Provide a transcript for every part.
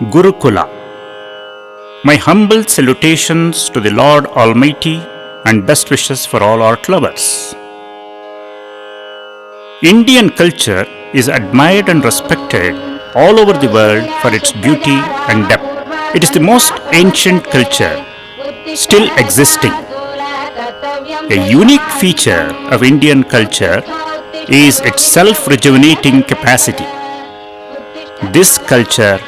Gurukula. My humble salutations to the Lord Almighty and best wishes for all art lovers. Indian culture is admired and respected all over the world for its beauty and depth. It is the most ancient culture still existing. A unique feature of Indian culture is its self-rejuvenating capacity. This culture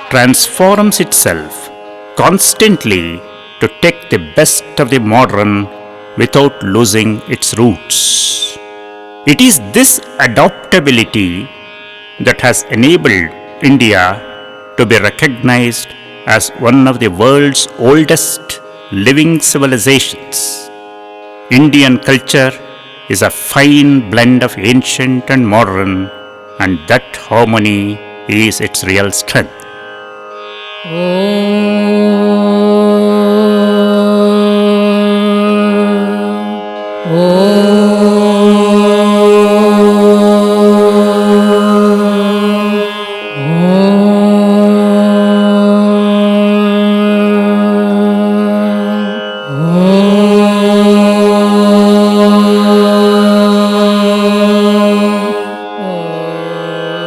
transforms itself constantly to take the best of the modern without losing its roots. It is this adaptability that has enabled India to be recognized as one of the world's oldest living civilizations. Indian culture is a fine blend of ancient and modern, and that harmony is its real strength.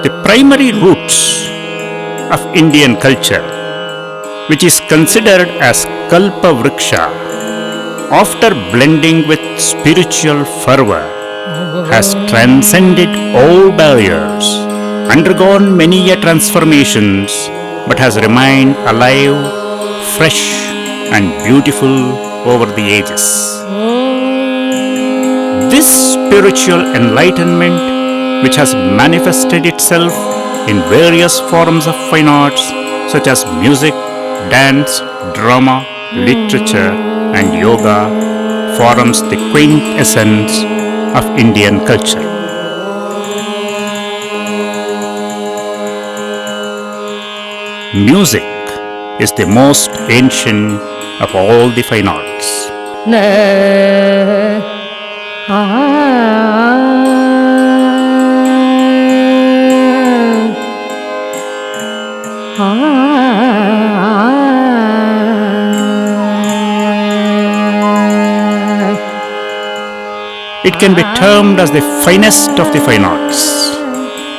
The primary roots of Indian culture, which is considered as Kalpa Vriksha, after blending with spiritual fervor, has transcended all barriers, undergone many transformations, but has remained alive, fresh, and beautiful over the ages. This spiritual enlightenment, which has manifested itself in various forms of fine arts such as music, dance, drama, literature, and yoga, forms the quintessence of Indian culture. Music is the most ancient of all the fine arts. It can be termed as the finest of the fine arts.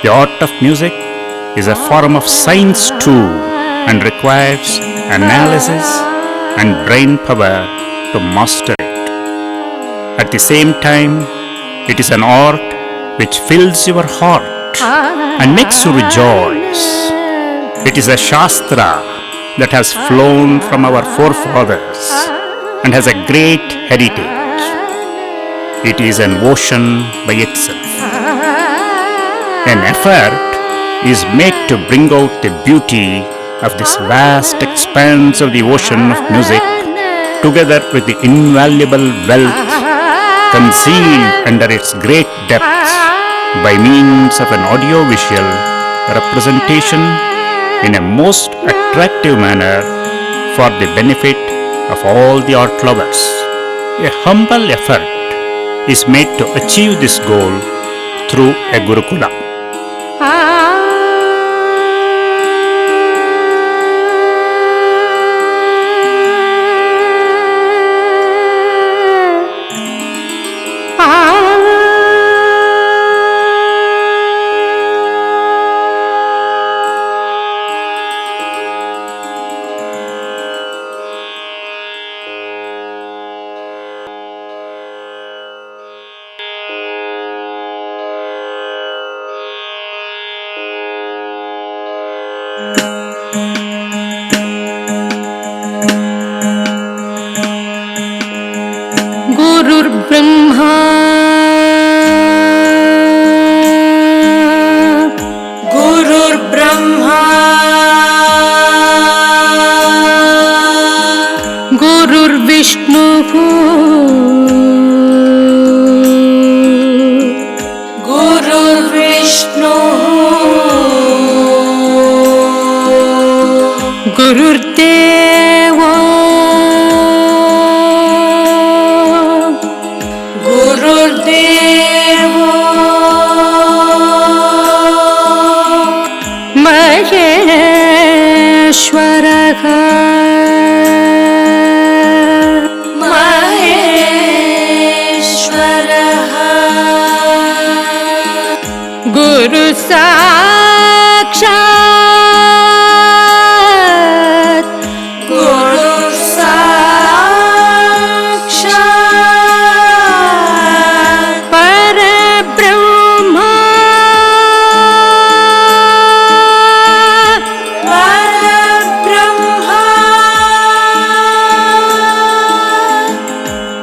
The art of music is a form of science too and requires analysis and brain power to master it. At the same time, it is an art which fills your heart and makes you rejoice. It is a Shastra that has flown from our forefathers and has a great heritage. It is an ocean by itself. An effort is made to bring out the beauty of this vast expanse of the ocean of music, together with the invaluable wealth concealed under its great depths, by means of an audio-visual representation in a most attractive manner for the benefit of all the art lovers. A humble effort is made to achieve this goal through a Gurukula. Brahma Gurur Brahma Gurur Vishnu Gurur Vishnu Gurur Deva साक्षात् गुरुः साक्षात् परब्रह्मा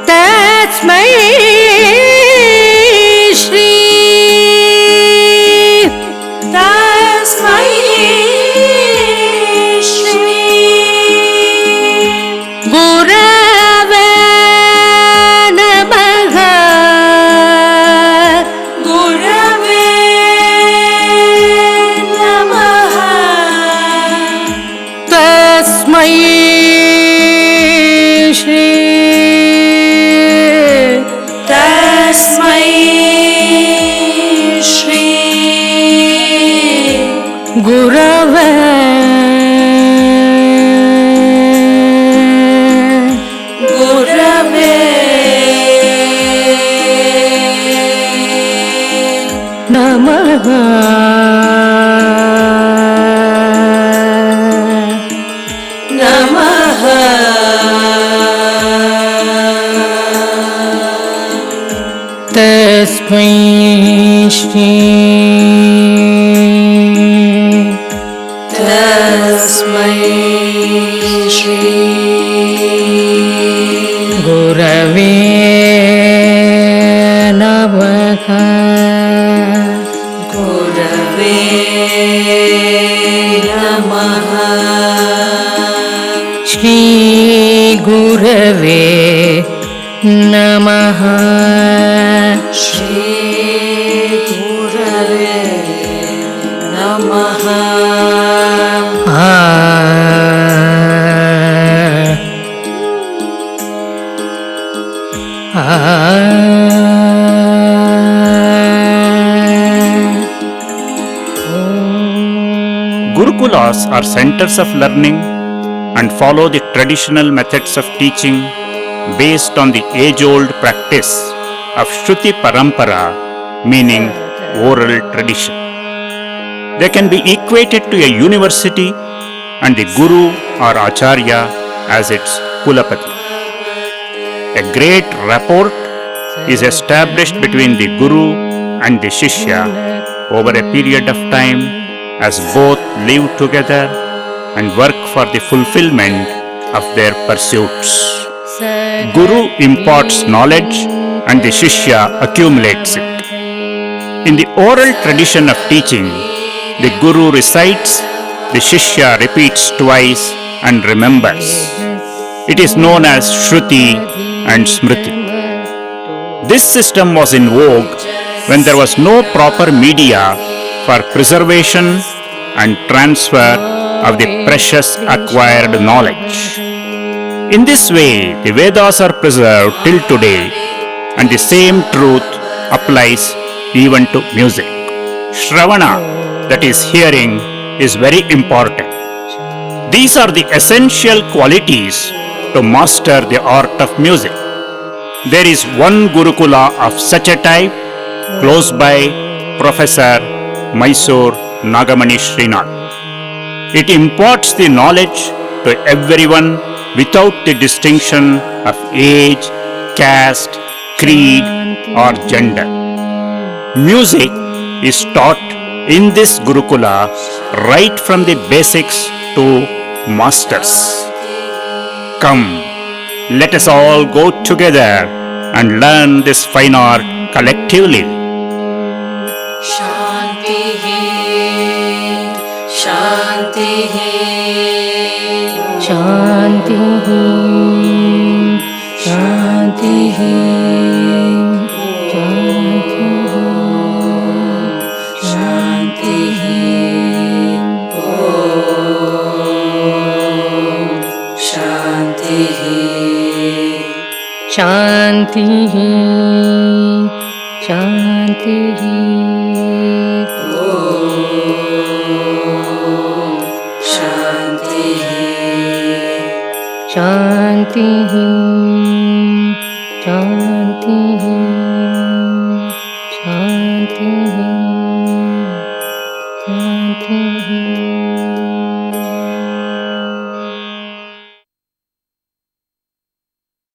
तस्मै श्री गुरवे नमः गुरवे नमः तस्मै श्री गुरवे गुरवे नमः नमः तस्मै श्री गुरवे नमः गुरवे नमः श्री गुरवे नमः श्री गुरवे नमः Gurukulas are centers of learning and follow the traditional methods of teaching based on the age-old practice of Shruti Parampara, meaning oral tradition. They can be equated to a university and the Guru or Acharya as its Kulapati. A great rapport is established between the Guru and the Shishya over a period of time as both live together and work for the fulfillment of their pursuits. Guru imparts knowledge and the Shishya accumulates it. In the oral tradition of teaching, the Guru recites, the Shishya repeats twice and remembers. It is known as Shruti and Smriti. This system was in vogue when there was no proper media for preservation and transfer of the precious acquired knowledge. In this way, the Vedas are preserved till today, and the same truth applies even to music. Shravana, that is hearing, is very important. These are the essential qualities to master the art of music. There is one Gurukula of such a type close by, Professor Mysore Nagamani Srinath. It imparts the knowledge to everyone without the distinction of age, caste, creed or gender. Music is taught in this Gurukula right from the basics to masters. Come, let us all go together and learn this fine art collectively. Shantihi, Shantihi, Shantihi, Shantihi, Shantihi, Shantihi, Shantihi, Shantihi, Shantihi, Shantihi, Shantihi, शान्तिः